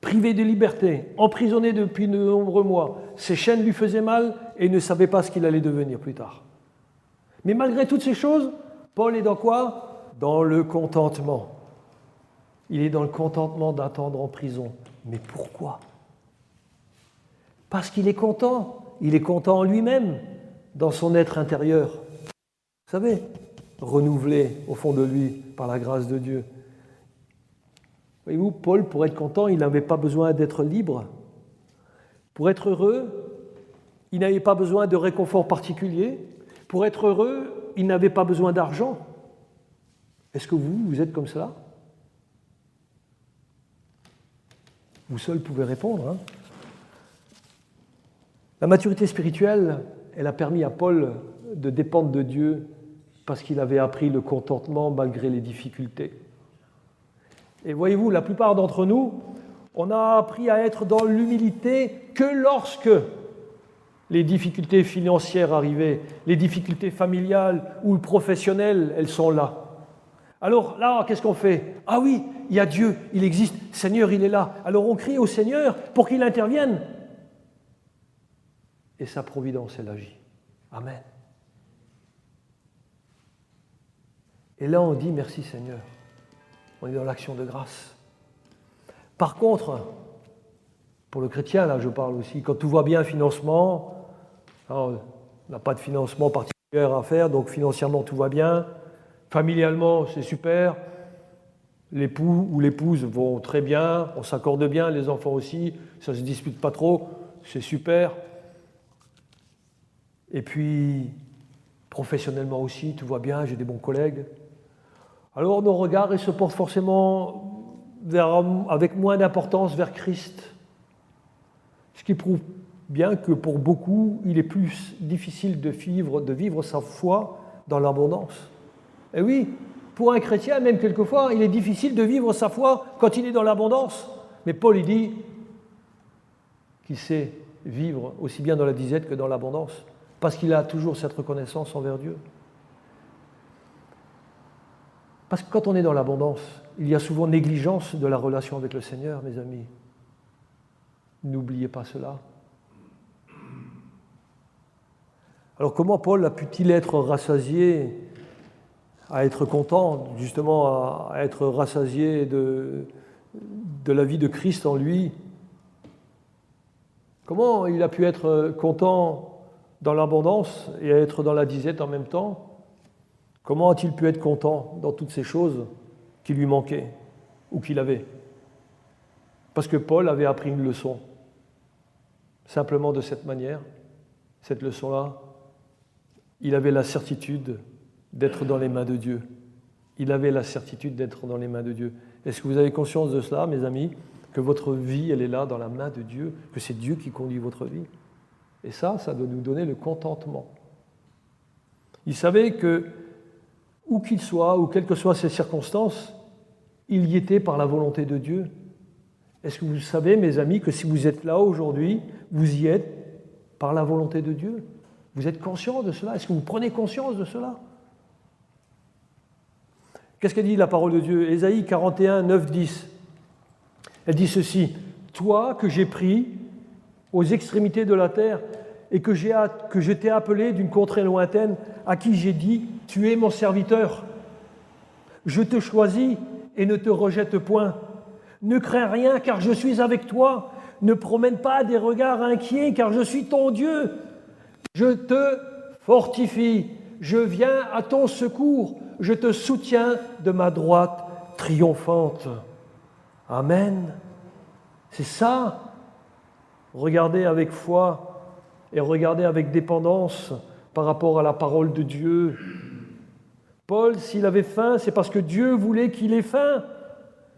privé de liberté, emprisonné depuis de nombreux mois. Ses chaînes lui faisaient mal et il ne savait pas ce qu'il allait devenir plus tard. Mais malgré toutes ces choses, Paul est dans quoi ? Dans le contentement. Il est dans le contentement d'attendre en prison. Mais pourquoi ? Parce qu'il est content. Il est content en lui-même, dans son être intérieur. Vous savez, renouvelé au fond de lui par la grâce de Dieu. Voyez-vous, Paul, pour être content, il n'avait pas besoin d'être libre. Pour être heureux, il n'avait pas besoin de réconfort particulier. Pour être heureux, il n'avait pas besoin d'argent. Est-ce que vous êtes comme cela? Vous seul pouvez répondre. Hein. La maturité spirituelle, elle a permis à Paul de dépendre de Dieu parce qu'il avait appris le contentement malgré les difficultés. Et voyez-vous, la plupart d'entre nous, on a appris à être dans l'humilité que lorsque les difficultés financières arrivaient, les difficultés familiales ou professionnelles, elles sont là. Alors là, qu'est-ce qu'on fait? Ah oui, il y a Dieu, il existe, Seigneur, il est là. Alors on crie au Seigneur pour qu'il intervienne. Et sa providence, elle agit. Amen. Et là, on dit merci Seigneur. On est dans l'action de grâce. Par contre, pour le chrétien, là je parle aussi, quand tout va bien financement, on n'a pas de financement particulier à faire, donc financièrement tout va bien, familialement c'est super, l'époux ou l'épouse vont très bien, on s'accorde bien, les enfants aussi, ça ne se dispute pas trop, c'est super. Et puis, professionnellement aussi, tout va bien, j'ai des bons collègues. Alors nos regards ils se portent forcément avec moins d'importance vers Christ. Ce qui prouve bien que pour beaucoup, il est plus difficile de vivre sa foi dans l'abondance. Et oui, pour un chrétien, même quelquefois, il est difficile de vivre sa foi quand il est dans l'abondance. Mais Paul, il dit qu'il sait vivre aussi bien dans la disette que dans l'abondance, parce qu'il a toujours cette reconnaissance envers Dieu. Parce que quand on est dans l'abondance, il y a souvent négligence de la relation avec le Seigneur, mes amis. N'oubliez pas cela. Alors comment Paul a pu-t-il être rassasié, à être content, justement à être rassasié de la vie de Christ en lui? Comment il a pu être content dans l'abondance et être dans la disette en même temps? Comment a-t-il pu être content dans toutes ces choses qui lui manquaient ou qu'il avait? Parce que Paul avait appris une leçon. Simplement de cette manière, cette leçon-là, il avait la certitude d'être dans les mains de Dieu. Il avait la certitude d'être dans les mains de Dieu. Est-ce que vous avez conscience de cela, mes amis, que votre vie, elle est là dans la main de Dieu, que c'est Dieu qui conduit votre vie? Et ça doit nous donner le contentement. Il savait que, où qu'il soit, ou quelles que soient ses circonstances, il y était par la volonté de Dieu. Est-ce que vous savez, mes amis, que si vous êtes là aujourd'hui, vous y êtes par la volonté de Dieu? Vous êtes conscient de cela? Est-ce que vous prenez conscience de cela? Qu'est-ce qu'elle dit la parole de Dieu? Ésaïe 41, 9, 10. Elle dit ceci: « Toi que j'ai pris aux extrémités de la terre et que je t'ai appelé d'une contrée lointaine, à qui j'ai dit, tu es mon serviteur. Je te choisis et ne te rejette point. Ne crains rien, car je suis avec toi. Ne promène pas des regards inquiets, car je suis ton Dieu. Je te fortifie. Je viens à ton secours. Je te soutiens de ma droite triomphante. » Amen. C'est ça. Regardez avec foi et regardez avec dépendance par rapport à la parole de Dieu. Paul, s'il avait faim, c'est parce que Dieu voulait qu'il ait faim.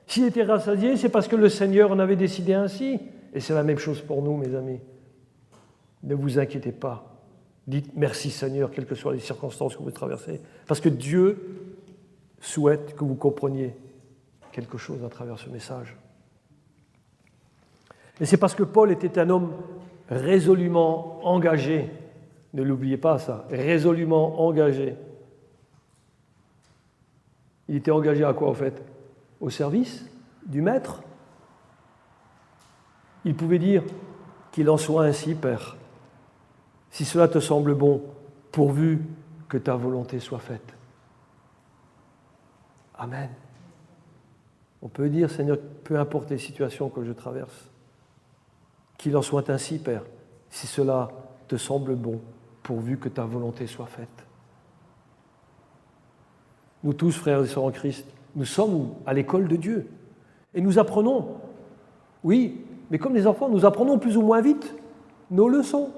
S'il était rassasié, c'est parce que le Seigneur en avait décidé ainsi. Et c'est la même chose pour nous, mes amis. Ne vous inquiétez pas. Dites merci Seigneur, quelles que soient les circonstances que vous traversez, parce que Dieu souhaite que vous compreniez quelque chose à travers ce message. Et c'est parce que Paul était un homme résolument engagé. Ne l'oubliez pas ça, résolument engagé. Il était engagé à quoi en fait? Au service du Maître. Il pouvait dire qu'il en soit ainsi, Père, si cela te semble bon, pourvu que ta volonté soit faite. Amen. On peut dire, Seigneur, peu importe les situations que je traverse, qu'il en soit ainsi, Père, si cela te semble bon, pourvu que ta volonté soit faite. Nous tous, frères et sœurs en Christ, nous sommes à l'école de Dieu. Et nous apprenons, oui, mais comme les enfants, nous apprenons plus ou moins vite nos leçons.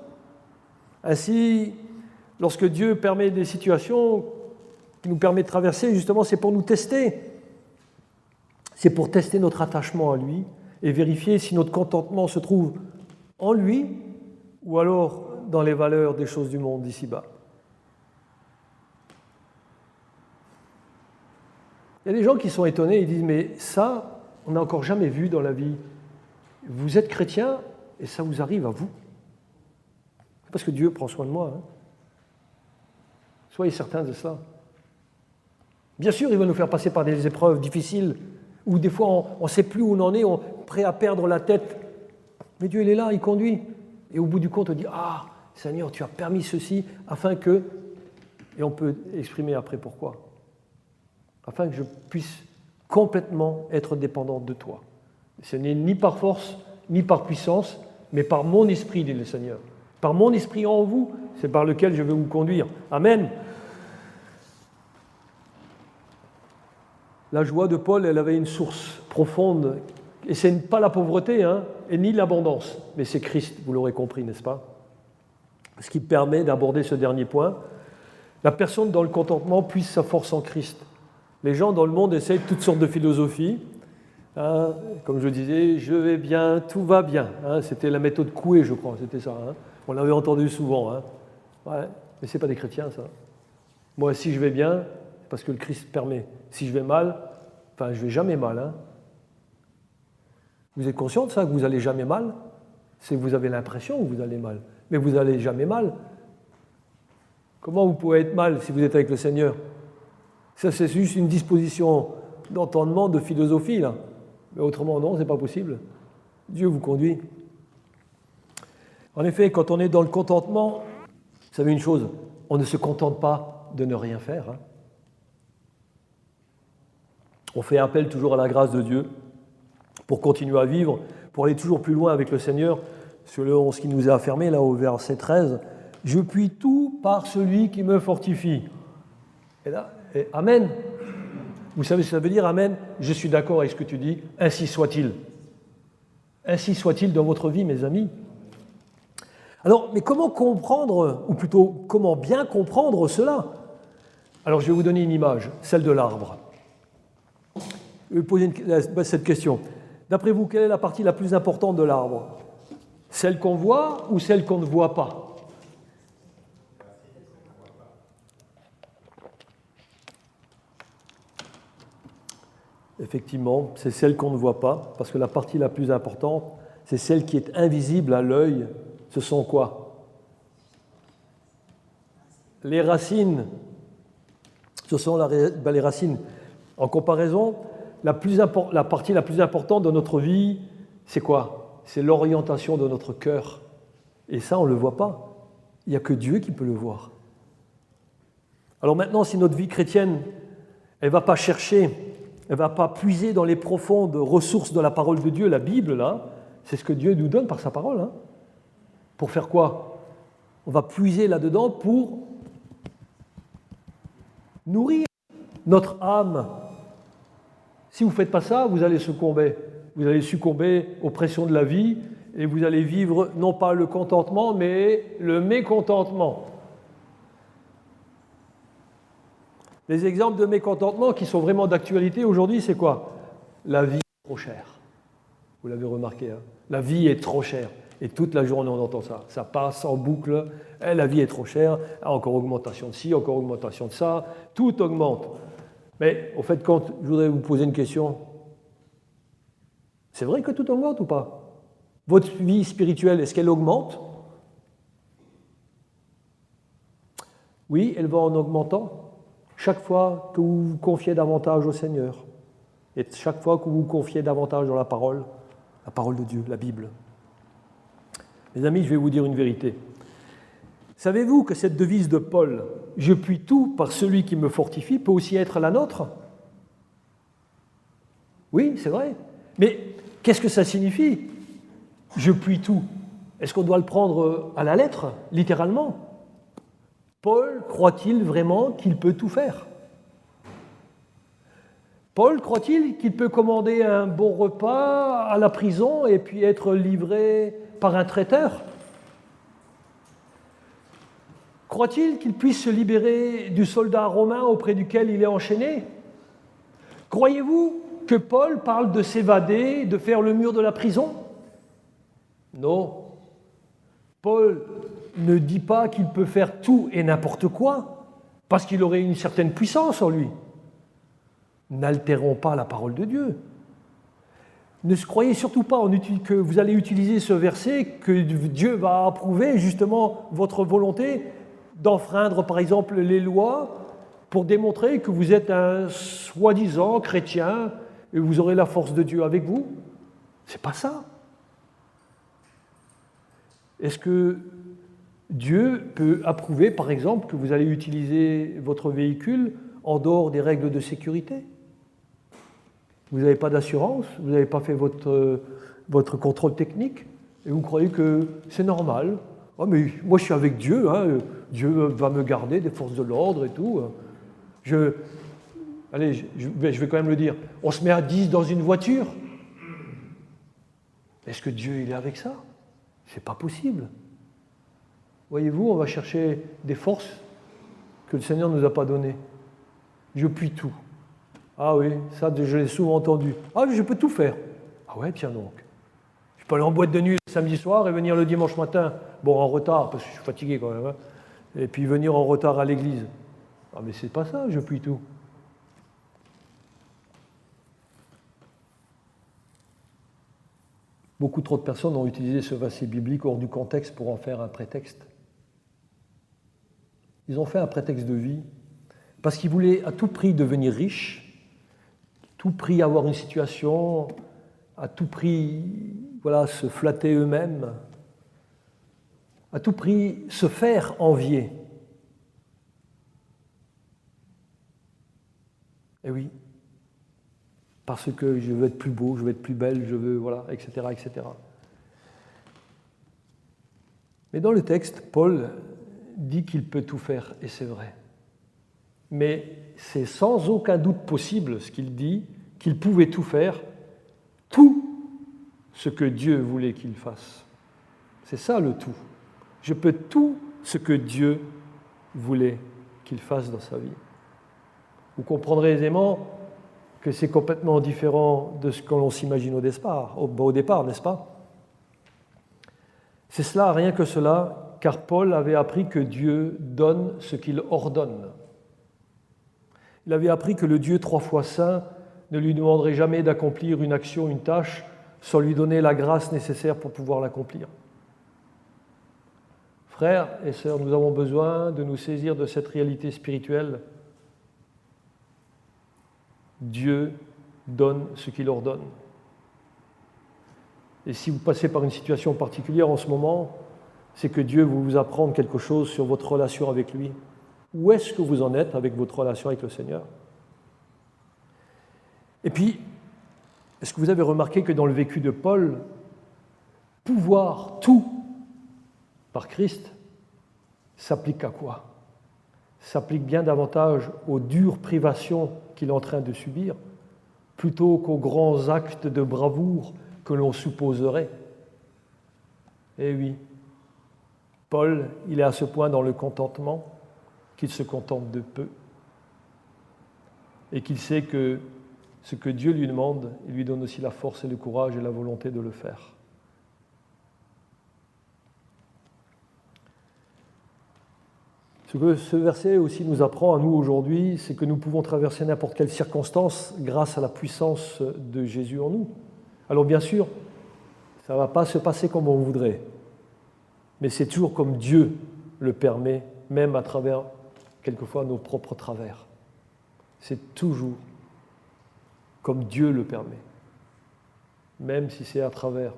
Ainsi, lorsque Dieu permet des situations qui nous permet de traverser, justement, c'est pour nous tester. C'est pour tester notre attachement à lui et vérifier si notre contentement se trouve en lui ou alors dans les valeurs des choses du monde d'ici-bas. Il y a des gens qui sont étonnés, ils disent « Mais ça, on n'a encore jamais vu dans la vie. Vous êtes chrétien et ça vous arrive à vous. » Parce que Dieu prend soin de moi. Hein. Soyez certains de cela. Bien sûr, il va nous faire passer par des épreuves difficiles, où des fois on ne sait plus où on en est, on est prêt à perdre la tête. Mais Dieu, il est là, il conduit. Et au bout du compte, on dit « Ah, Seigneur, tu as permis ceci afin que… » Et on peut exprimer après pourquoi. Afin que je puisse complètement être dépendant de toi. Ce n'est ni par force, ni par puissance, mais par mon esprit, dit le Seigneur. Par mon esprit en vous, c'est par lequel je vais vous conduire. Amen. La joie de Paul, elle avait une source profonde, et ce n'est pas la pauvreté, hein, et ni l'abondance, mais c'est Christ, vous l'aurez compris, n'est-ce pas? Ce qui permet d'aborder ce dernier point. La personne dans le contentement puise sa force en Christ. Les gens dans le monde essayent toutes sortes de philosophies. Hein, comme je disais, je vais bien, tout va bien. Hein, c'était la méthode Coué, je crois, c'était ça. Hein. On l'avait entendu souvent. Hein. Ouais, mais ce n'est pas des chrétiens, ça. Moi, si je vais bien, c'est parce que le Christ permet. Si je vais mal, enfin, je ne vais jamais mal. Hein. Vous êtes conscient de ça, que vous n'allez jamais mal? C'est que vous avez l'impression que vous allez mal. Mais vous n'allez jamais mal. Comment vous pouvez être mal si vous êtes avec le Seigneur? Ça, c'est juste une disposition d'entendement, de philosophie, là. Mais autrement, non, ce n'est pas possible. Dieu vous conduit. En effet, quand on est dans le contentement, vous savez une chose, on ne se contente pas de ne rien faire. Hein. On fait appel toujours à la grâce de Dieu pour continuer à vivre, pour aller toujours plus loin avec le Seigneur, selon ce qui nous est affirmé, là, au verset 13. « Je puis tout par celui qui me fortifie. » Et là, et Amen. Vous savez ce que ça veut dire, Amen? Je suis d'accord avec ce que tu dis, ainsi soit-il. Ainsi soit-il dans votre vie, mes amis. Alors, mais comment comprendre, ou plutôt, comment bien comprendre cela? Alors, je vais vous donner une image, celle de l'arbre. Je vais poser cette question. D'après vous, quelle est la partie la plus importante de l'arbre? Celle qu'on voit ou celle qu'on ne voit pas? Effectivement, c'est celle qu'on ne voit pas, parce que la partie la plus importante, c'est celle qui est invisible à l'œil. Ce sont quoi? Les racines. Ce sont les racines. En comparaison, la partie la plus importante de notre vie, c'est quoi? C'est l'orientation de notre cœur. Et ça, on ne le voit pas. Il n'y a que Dieu qui peut le voir. Alors maintenant, si notre vie chrétienne, elle ne va pas chercher, elle ne va pas puiser dans les profondes ressources de la parole de Dieu, la Bible, là, c'est ce que Dieu nous donne par sa parole. Hein. Pour faire quoi? On va puiser là-dedans pour nourrir notre âme. Si vous ne faites pas ça, vous allez succomber. Vous allez succomber aux pressions de la vie et vous allez vivre non pas le contentement, mais le mécontentement. Les exemples de mécontentement qui sont vraiment d'actualité aujourd'hui, c'est quoi? La vie est trop chère. Vous l'avez remarqué, hein? La vie est trop chère. Et toute la journée, on entend ça. Ça passe en boucle. La vie est trop chère. Encore augmentation de ci, encore augmentation de ça. Tout augmente. Mais au fait, quand je voudrais vous poser une question, c'est vrai que tout augmente ou pas? Votre vie spirituelle, est-ce qu'elle augmente? Oui, elle va en augmentant. Chaque fois que vous vous confiez davantage au Seigneur, et chaque fois que vous vous confiez davantage dans la parole de Dieu, la Bible. Mes amis, je vais vous dire une vérité. Savez-vous que cette devise de Paul, « Je puis tout par celui qui me fortifie », peut aussi être la nôtre? Oui, c'est vrai. Mais qu'est-ce que ça signifie? « Je puis tout ». Est-ce qu'on doit le prendre à la lettre, littéralement? Paul croit-il vraiment qu'il peut tout faire? Paul croit-il qu'il peut commander un bon repas à la prison et puis être livré par un traiteur? Croit-il qu'il puisse se libérer du soldat romain auprès duquel il est enchaîné? Croyez-vous que Paul parle de s'évader, de faire le mur de la prison? Non. Paul ne dit pas qu'il peut faire tout et n'importe quoi, parce qu'il aurait une certaine puissance en lui. N'altérons pas la parole de Dieu. Ne croyez surtout pas que vous allez utiliser ce verset, que Dieu va approuver justement votre volonté d'enfreindre par exemple les lois pour démontrer que vous êtes un soi-disant chrétien et vous aurez la force de Dieu avec vous. C'est pas ça. Est-ce que Dieu peut approuver par exemple que vous allez utiliser votre véhicule en dehors des règles de sécurité? Vous n'avez pas d'assurance, vous n'avez pas fait votre contrôle technique, et vous croyez que c'est normal. Oh, mais moi je suis avec Dieu, hein, Dieu va me garder des forces de l'ordre et tout. Allez, je vais quand même le dire. On se met à 10 dans une voiture. Est-ce que Dieu il est avec ça? C'est pas possible. Voyez-vous, on va chercher des forces que le Seigneur ne nous a pas données. Je puis tout. Ah oui, ça je l'ai souvent entendu. Ah, je peux tout faire. Ah ouais, tiens donc. Je peux aller en boîte de nuit le samedi soir et venir le dimanche matin. Bon, en retard, parce que je suis fatigué quand même. Hein. Et puis venir en retard à l'église. Ah mais c'est pas ça, je puis tout. Beaucoup trop de personnes ont utilisé ce verset biblique hors du contexte pour en faire un prétexte. Ils ont fait un prétexte de vie parce qu'ils voulaient à tout prix devenir riches, à tout prix avoir une situation, à tout prix se flatter eux-mêmes, à tout prix se faire envier. Et oui, parce que je veux être plus beau, je veux être plus belle, je veux, etc., etc. Mais dans le texte, Paul dit qu'il peut tout faire, et c'est vrai. Mais c'est sans aucun doute possible, ce qu'il dit, qu'il pouvait tout faire, tout ce que Dieu voulait qu'il fasse. C'est ça le tout. Je peux tout ce que Dieu voulait qu'il fasse dans sa vie. Vous comprendrez aisément que c'est complètement différent de ce que l'on s'imagine au départ, n'est-ce pas? C'est cela, rien que cela, car Paul avait appris que Dieu donne ce qu'il ordonne. Il avait appris que le Dieu 3 fois saint ne lui demanderait jamais d'accomplir une action, une tâche, sans lui donner la grâce nécessaire pour pouvoir l'accomplir. Frères et sœurs, nous avons besoin de nous saisir de cette réalité spirituelle. Dieu donne ce qu'il ordonne. Et si vous passez par une situation particulière en ce moment, c'est que Dieu veut vous apprendre quelque chose sur votre relation avec lui. Où est-ce que vous en êtes avec votre relation avec le Seigneur? Et puis, est-ce que vous avez remarqué que dans le vécu de Paul, pouvoir tout par Christ s'applique à quoi? S'applique bien davantage aux dures privations qu'il est en train de subir, plutôt qu'aux grands actes de bravoure que l'on supposerait. Eh oui, Paul, il est à ce point dans le contentement qu'il se contente de peu et qu'il sait que ce que Dieu lui demande, il lui donne aussi la force et le courage et la volonté de le faire. Ce que ce verset aussi nous apprend à nous aujourd'hui, c'est que nous pouvons traverser n'importe quelle circonstance grâce à la puissance de Jésus en nous. Alors bien sûr, ça ne va pas se passer comme on voudrait, mais c'est toujours comme Dieu le permet, même à travers quelquefois nos propres travers. C'est toujours comme Dieu le permet, même si c'est à travers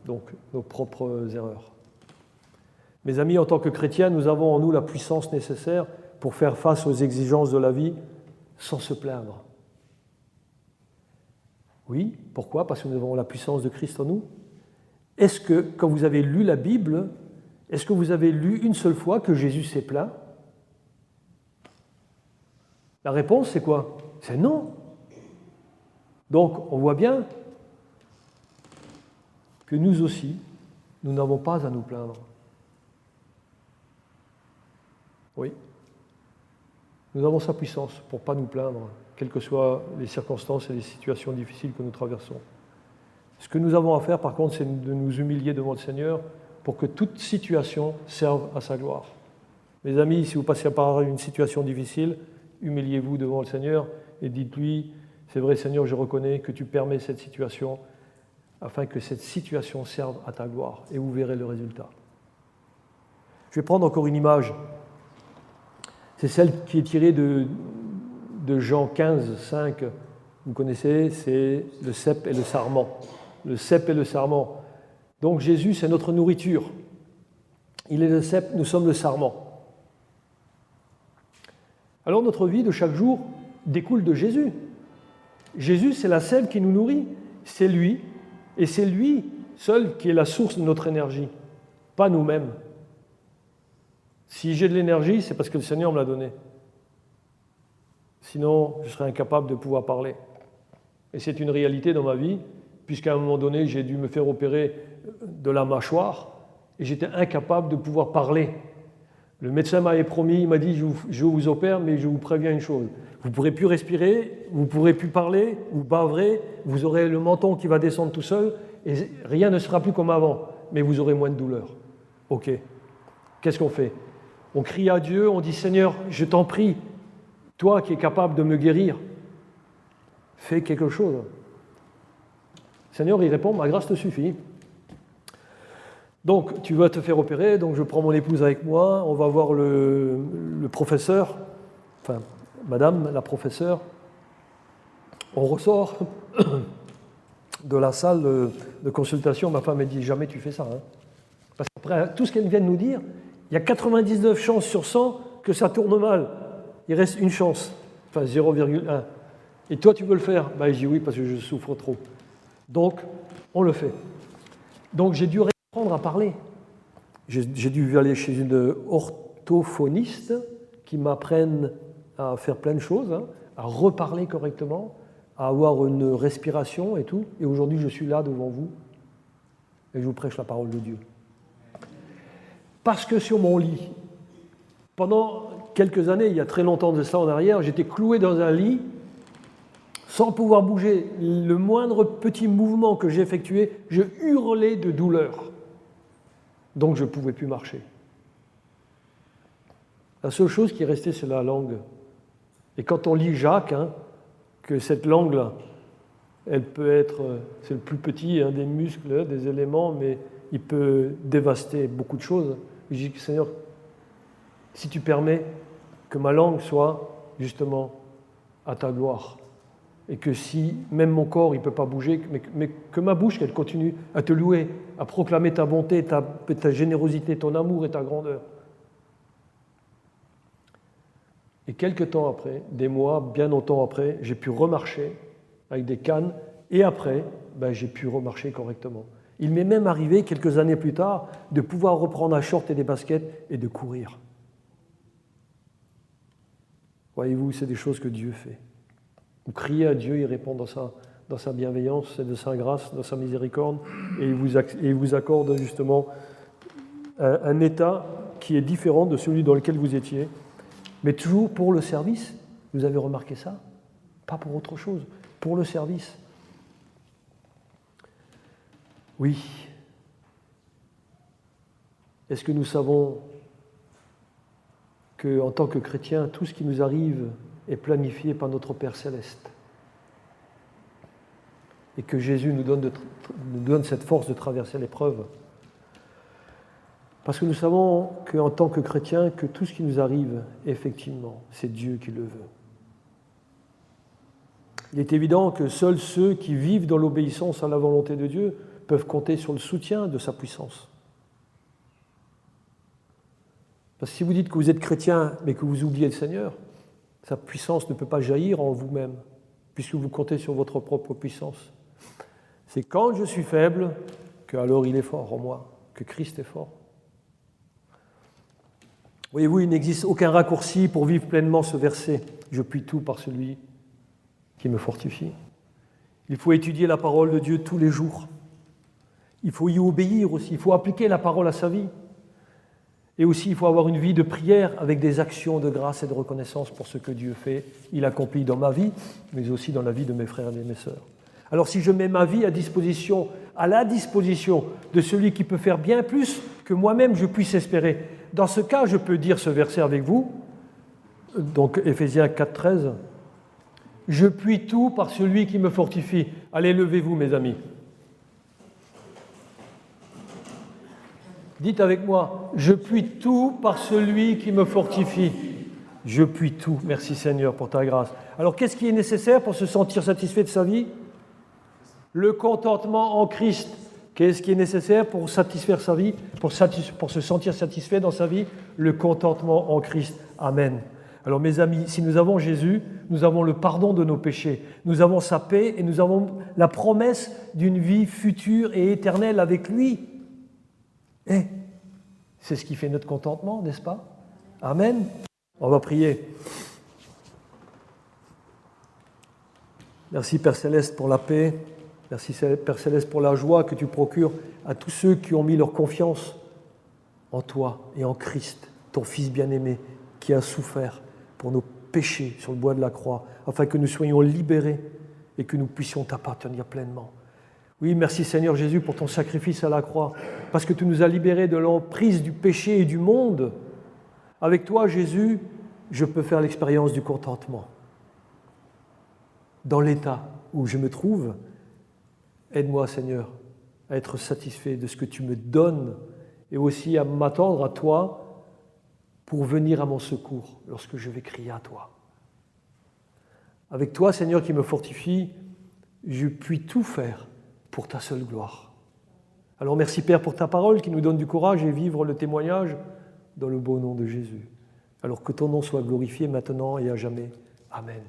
donc nos propres erreurs. Mes amis, en tant que chrétiens, nous avons en nous la puissance nécessaire pour faire face aux exigences de la vie sans se plaindre. Oui, pourquoi? Parce que nous avons la puissance de Christ en nous. Est-ce que, quand vous avez lu la Bible, est-ce que vous avez lu une seule fois que Jésus s'est plaint? La réponse, c'est quoi? C'est non. Donc, on voit bien que nous aussi, nous n'avons pas à nous plaindre. Oui. Nous avons sa puissance pour ne pas nous plaindre, quelles que soient les circonstances et les situations difficiles que nous traversons. Ce que nous avons à faire, par contre, c'est de nous humilier devant le Seigneur pour que toute situation serve à sa gloire. Mes amis, si vous passez par une situation difficile, humiliez-vous devant le Seigneur et dites-lui, c'est vrai Seigneur, je reconnais que tu permets cette situation afin que cette situation serve à ta gloire et vous verrez le résultat. Je vais prendre encore une image. C'est celle qui est tirée de Jean 15, 5. Vous connaissez, c'est le cep et le sarment. Le cep et le sarment. Donc Jésus, c'est notre nourriture. Il est le cep, nous sommes le sarment. Alors notre vie de chaque jour découle de Jésus. Jésus, c'est la sève qui nous nourrit. C'est lui. Et c'est lui seul qui est la source de notre énergie, pas nous-mêmes. Si j'ai de l'énergie, c'est parce que le Seigneur me l'a donnée. Sinon, je serais incapable de pouvoir parler. Et c'est une réalité dans ma vie, puisqu'à un moment donné, j'ai dû me faire opérer de la mâchoire et j'étais incapable de pouvoir parler. Le médecin m'avait promis, il m'a dit, je vous opère, mais je vous préviens une chose. Vous ne pourrez plus respirer, vous ne pourrez plus parler, vous baverez, vous aurez le menton qui va descendre tout seul et rien ne sera plus comme avant, mais vous aurez moins de douleur. Ok. Qu'est-ce qu'on fait? On crie à Dieu, on dit, Seigneur, je t'en prie, toi qui es capable de me guérir, fais quelque chose. Seigneur, il répond, ma grâce te suffit. Donc, tu vas te faire opérer, donc je prends mon épouse avec moi, on va voir le professeur, enfin, madame la professeure, on ressort de la salle de consultation, ma femme m'a dit, jamais tu fais ça. Hein. Parce qu'après tout ce qu'elle vient de nous dire, il y a 99 chances sur 100 que ça tourne mal. Il reste une chance, enfin 0,1. Et toi, tu veux le faire? Ben, je dis oui, parce que je souffre trop. Donc, on le fait. Donc, j'ai dû apprendre à parler. J'ai dû aller chez une orthophoniste qui m'apprenne à faire plein de choses, hein, à reparler correctement, à avoir une respiration et tout. Et aujourd'hui, je suis là devant vous et je vous prêche la parole de Dieu. Parce que sur mon lit, pendant quelques années, il y a très longtemps de ça en arrière, j'étais cloué dans un lit sans pouvoir bouger. Le moindre petit mouvement que j'effectuais, je hurlais de douleur. Donc je ne pouvais plus marcher. La seule chose qui est restée, c'est la langue. Et quand on lit Jacques, hein, que cette langue-là, elle peut être, c'est le plus petit des muscles, des éléments, mais il peut dévaster beaucoup de choses. Je dis, Seigneur, si tu permets que ma langue soit justement à ta gloire, et que si même mon corps il ne peut pas bouger, mais que ma bouche elle continue à te louer, à proclamer ta bonté, ta générosité, ton amour et ta grandeur. Et quelques temps après, des mois, bien longtemps après, j'ai pu remarcher avec des cannes, et après, j'ai pu remarcher correctement. Il m'est même arrivé, quelques années plus tard, de pouvoir reprendre un short et des baskets et de courir. Voyez-vous, c'est des choses que Dieu fait. Vous criez à Dieu, il répond dans sa bienveillance et de sa grâce, dans sa miséricorde, et il vous accorde justement un état qui est différent de celui dans lequel vous étiez, mais toujours pour le service. Vous avez remarqué ça? Pas pour autre chose, pour le service. Oui. Est-ce que nous savons qu'en tant que chrétiens, tout ce qui nous arrive est planifié par notre Père Céleste et que Jésus nous donne cette force de traverser l'épreuve? Parce que nous savons qu'en tant que chrétiens, que tout ce qui nous arrive, effectivement, c'est Dieu qui le veut. Il est évident que seuls ceux qui vivent dans l'obéissance à la volonté de Dieu peuvent compter sur le soutien de sa puissance. Parce que si vous dites que vous êtes chrétien, mais que vous oubliez le Seigneur, sa puissance ne peut pas jaillir en vous-même, puisque vous comptez sur votre propre puissance. C'est quand je suis faible que alors il est fort en moi, que Christ est fort. Voyez-vous, il n'existe aucun raccourci pour vivre pleinement ce verset. Je puis tout par celui qui me fortifie. Il faut étudier la parole de Dieu tous les jours. Il faut y obéir aussi, il faut appliquer la parole à sa vie. Et aussi, il faut avoir une vie de prière avec des actions de grâce et de reconnaissance pour ce que Dieu fait, il accomplit dans ma vie, mais aussi dans la vie de mes frères et de mes sœurs. Alors si je mets ma vie à la disposition de celui qui peut faire bien plus que moi-même je puisse espérer, dans ce cas, je peux dire ce verset avec vous, donc Éphésiens 4,13, « Je puis tout par celui qui me fortifie ». Allez, levez-vous, mes amis. Dites avec moi, « Je puis tout par celui qui me fortifie ». Je puis tout. Merci Seigneur pour ta grâce. Alors, qu'est-ce qui est nécessaire pour se sentir satisfait de sa vie? Le contentement en Christ. Qu'est-ce qui est nécessaire pour satisfaire sa vie, pour se sentir satisfait dans sa vie? Le contentement en Christ. Amen. Alors mes amis, si nous avons Jésus, nous avons le pardon de nos péchés, nous avons sa paix et nous avons la promesse d'une vie future et éternelle avec lui. Et c'est ce qui fait notre contentement, n'est-ce pas? Amen. On va prier. Merci Père Céleste pour la paix. Merci Père Céleste pour la joie que tu procures à tous ceux qui ont mis leur confiance en toi et en Christ, ton Fils bien-aimé, qui a souffert pour nos péchés sur le bois de la croix, afin que nous soyons libérés et que nous puissions t'appartenir pleinement. Oui, merci Seigneur Jésus pour ton sacrifice à la croix, parce que tu nous as libérés de l'emprise du péché et du monde. Avec toi, Jésus, je peux faire l'expérience du contentement. Dans l'état où je me trouve, aide-moi, Seigneur, à être satisfait de ce que tu me donnes et aussi à m'attendre à toi pour venir à mon secours lorsque je vais crier à toi. Avec toi, Seigneur, qui me fortifie, je puis tout faire pour ta seule gloire. Alors merci Père pour ta parole qui nous donne du courage et vivre le témoignage dans le beau nom de Jésus. Alors que ton nom soit glorifié maintenant et à jamais. Amen.